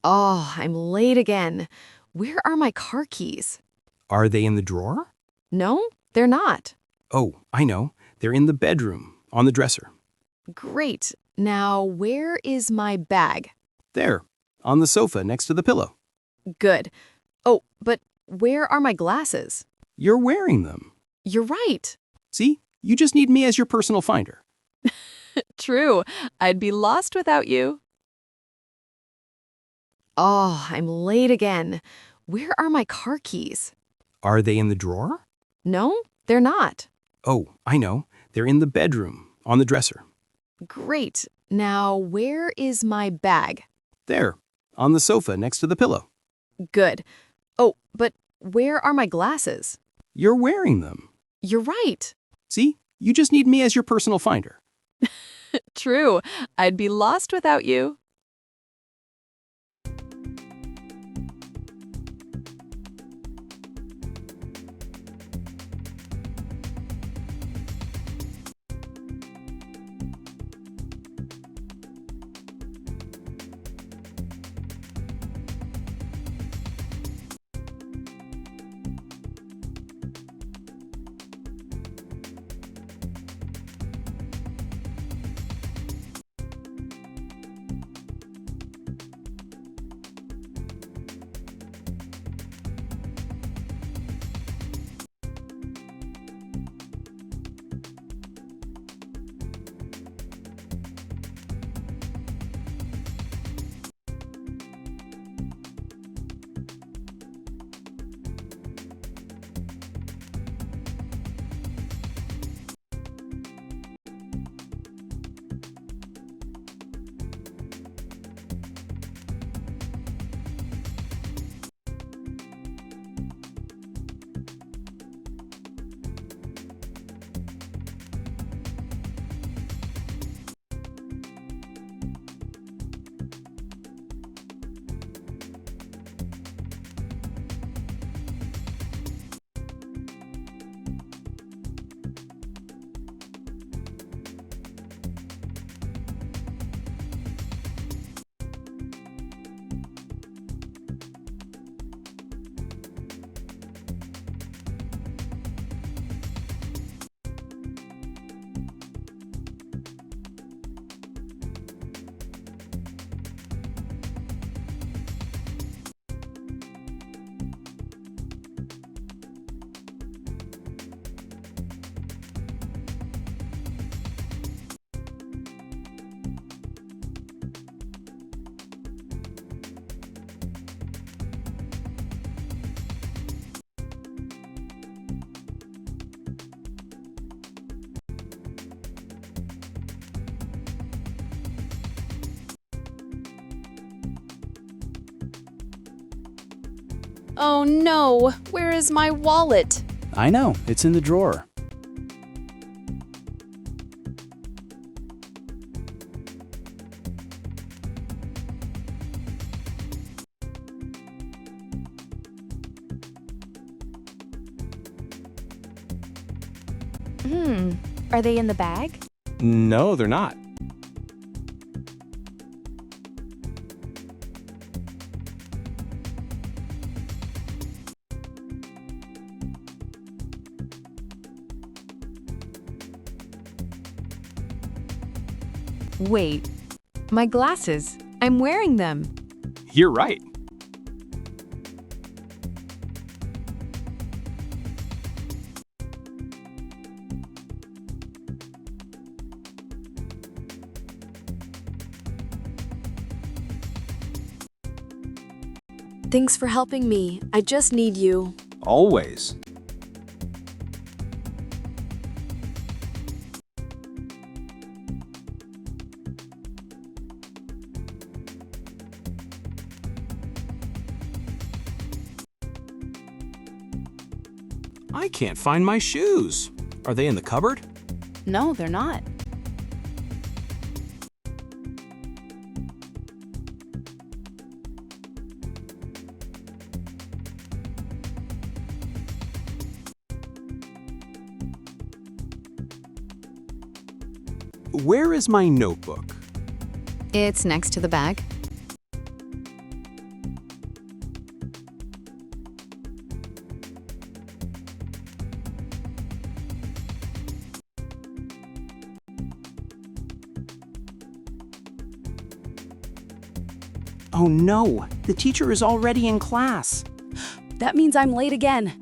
Oh, I'm late again. Where are my car keys? Are they in the drawer? No, they're not. Oh, I know. They're in the bedroom, on the dresser. Great. Now, where is my bag? There, on the sofa next to the pillow. Good. Oh, but where are my glasses? You're wearing them. You're right. See? You just need me as your personal finder. True. I'd be lost without you. Oh, I'm late again. Where are my car keys? Are they in the drawer? No, they're not. Oh, I know. They're in the bedroom, on the dresser. Great. Now, where is my bag? There, on the sofa next to the pillow. Good. Oh, but where are my glasses? You're wearing them. You're right. See? You just need me as your personal finder. True. I'd be lost without you. Oh no, where is my wallet? I know, it's in the drawer. Are they in the bag? No, they're not. Wait, my glasses. I'm wearing them. You're right. Thanks for helping me. I just need you. Always. I can't find my shoes. Are they in the cupboard? No, they're not. Where is my notebook? It's next to the bag. Oh no, the teacher is already in class. That means I'm late again.